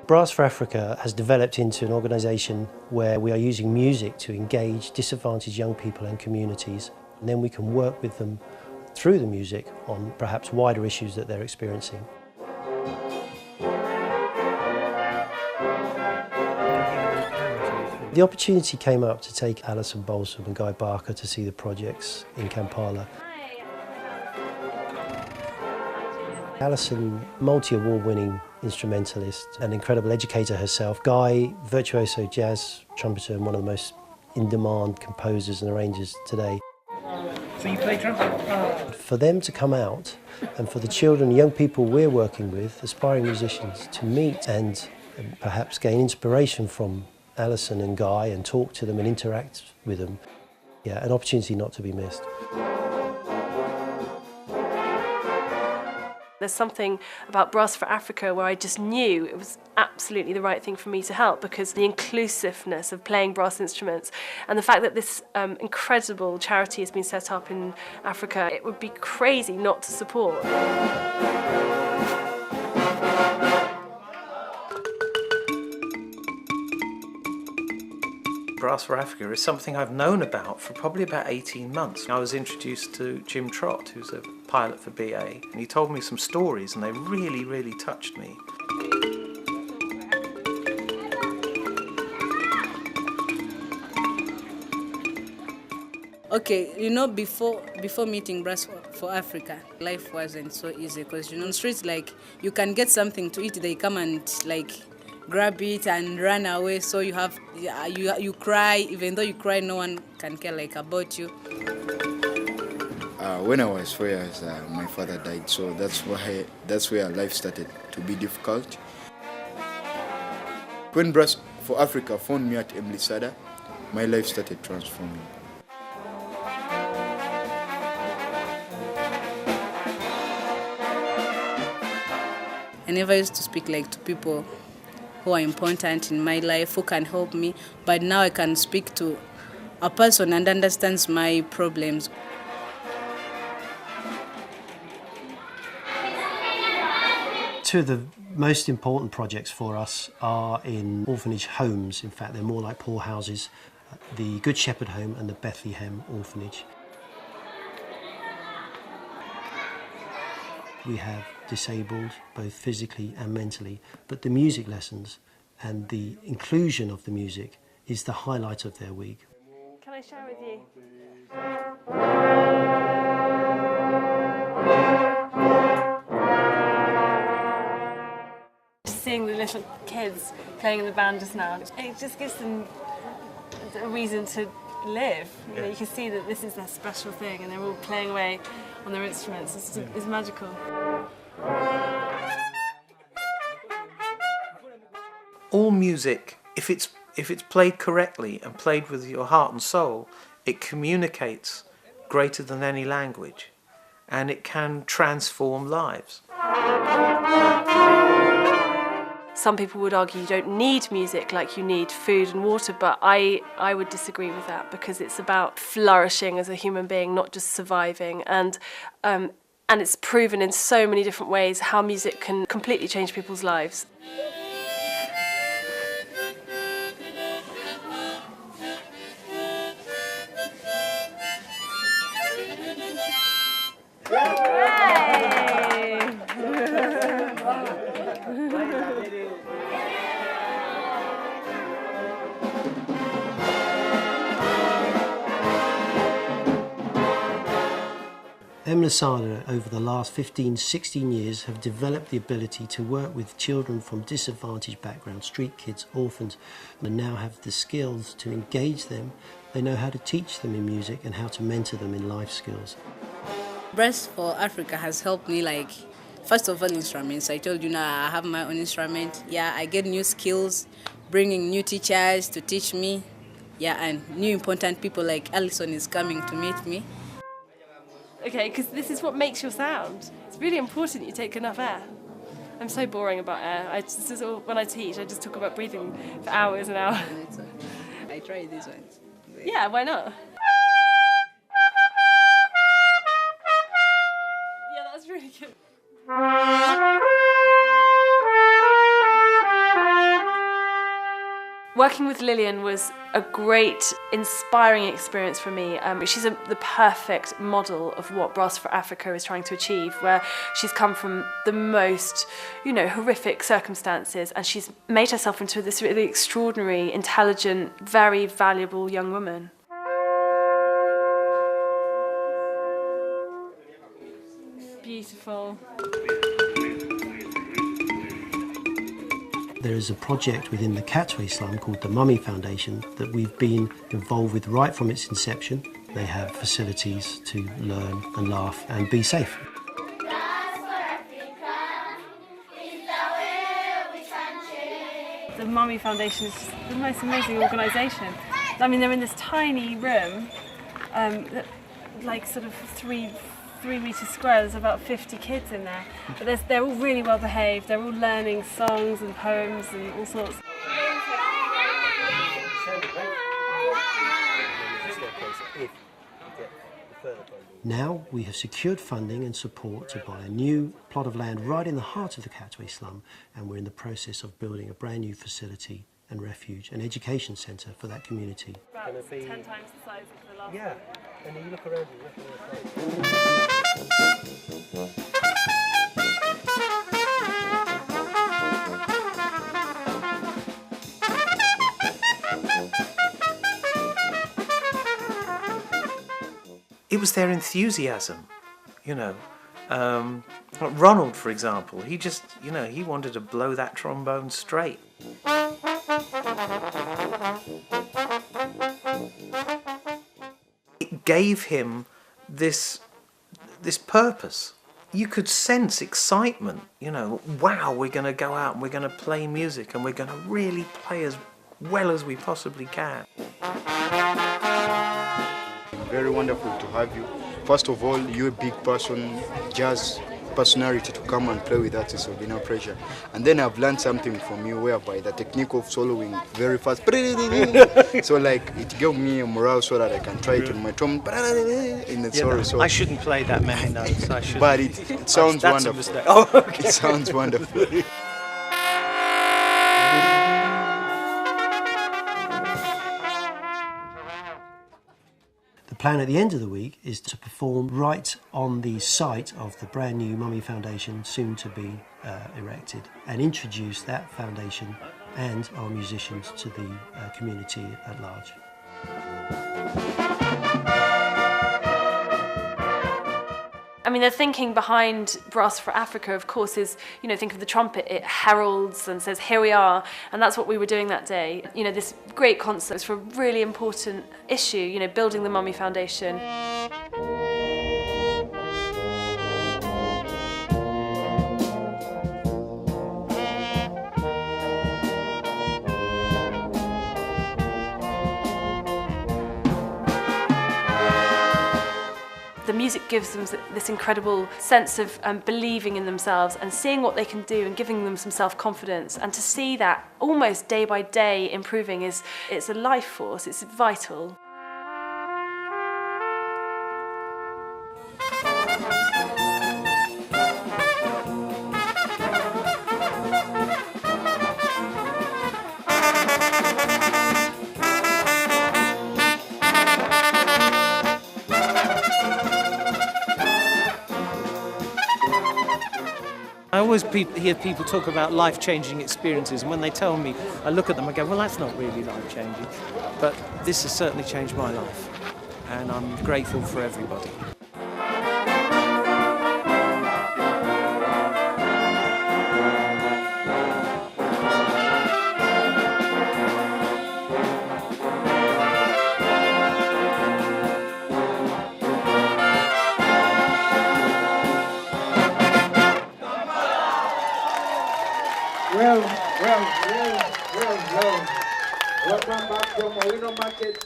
Brass for Africa has developed into an organisation where we are using music to engage disadvantaged young people and communities, and then we can work with them through the music on perhaps wider issues that they're experiencing. The opportunity came up to take Alison Balsam and Guy Barker to see the projects in Kampala. Alison, multi-award winning instrumentalist, an incredible educator herself. Guy, virtuoso jazz trumpeter and one of the most in-demand composers and arrangers today. So you play trumpet? For them to come out and for the children, young people we're working with, aspiring musicians, to meet and perhaps gain inspiration from Alison and Guy and talk to them and interact with them, yeah, an opportunity not to be missed. There's something about Brass for Africa where I just knew it was absolutely the right thing for me to help, because the inclusiveness of playing brass instruments and the fact that this incredible charity has been set up in Africa, it would be crazy not to support. Brass for Africa is something I've known about for probably about 18 months. I was introduced to Jim Trott, who's a pilot for BA, and he told me some stories and they really, really touched me. Okay, you know, before meeting Brass for Africa, life wasn't so easy, because, you know, on streets, like, you can get something to eat, they come and, like, grab it and run away, so you have, you cry. Even though you cry, no one can care, like, about you. When I was 4 years, my father died, so that's where life started to be difficult. When Brass for Africa found me at Emlisada, my life started transforming. I never used to speak, like, to people who are important in my life, who can help me, but now I can speak to a person and understands my problems. Two of the most important projects for us are in orphanage homes. In fact, they're more like poorhouses, the Good Shepherd Home and the Bethlehem Orphanage. We have disabled, both physically and mentally, but the music lessons and the inclusion of the music is the highlight of their week. Can I share with you? Seeing the little kids playing in the band just now, it just gives them a reason to live. You know, you can see that this is their special thing and they're all playing away on their instruments. It's magical. All music, if it's played correctly and played with your heart and soul, it communicates greater than any language, and it can transform lives. Some people would argue you don't need music like you need food and water, but I would disagree with that, because it's about flourishing as a human being, not just surviving. And it's proven in so many different ways how music can completely change people's lives. Emlisada, over the last 15-16 years, have developed the ability to work with children from disadvantaged backgrounds, street kids, orphans, and now have the skills to engage them. They know how to teach them in music and how to mentor them in life skills. Brass for Africa has helped me, like, first of all, instruments. I told you now I have my own instrument. Yeah, I get new skills, bringing new teachers to teach me. Yeah, and new important people like Alison is coming to meet me. Okay, because this is what makes your sound. It's really important you take enough air. I'm so boring about air. When I teach, I just talk about breathing for hours and hours. I try these ones. Yeah, why not? Yeah, that's really good. Working with Lillian was a great, inspiring experience for me. She's the perfect model of what Brass for Africa is trying to achieve, where she's come from the most, horrific circumstances, and she's made herself into this really extraordinary, intelligent, very valuable young woman. Beautiful. There is a project within the Catway slum called the Mummy Foundation that we've been involved with right from its inception. They have facilities to learn and laugh and be safe. The Mummy Foundation is just the most amazing organisation. I mean, they're in this tiny room, sort of three metres square. There's about 50 kids in there, but they're all really well behaved. They're all learning songs and poems and all sorts. Now we have secured funding and support to buy a new plot of land right in the heart of the Catway slum, and we're in the process of building a brand new facility and refuge and education centre for that community. About 10 times the size of the last one. And then you look around It was their enthusiasm, Ronald, for example, he just, he wanted to blow that trombone straight. It gave him this purpose. You could sense excitement, wow, we're going to go out and we're going to play music and we're going to really play as well as we possibly can. Very wonderful to have you. First of all, you're a big person, jazz personality to come and play with artists will be no pressure. And then I've learned something from you whereby the technique of soloing very fast. So it gave me a morale so that I can try it on my drum in the solo. So I shouldn't play that many notes. I shouldn't. But it sounds wonderful. Oh, okay. It sounds wonderful. The plan at the end of the week is to perform right on the site of the brand new Mummy Foundation, soon to be erected, and introduce that foundation and our musicians to the community at large. I mean, the thinking behind Brass for Africa, of course, is, think of the trumpet. It heralds and says, here we are. And that's what we were doing that day. This great concert was for a really important issue, building the Mummy Foundation. The music gives them this incredible sense of believing in themselves and seeing what they can do and giving them some self-confidence. And to see that almost day by day improving it's a life force, it's vital. I always hear people talk about life-changing experiences, and when they tell me, I look at them and go, well, that's not really life-changing. But this has certainly changed my life, and I'm grateful for everybody. Welcome back from Owino Market.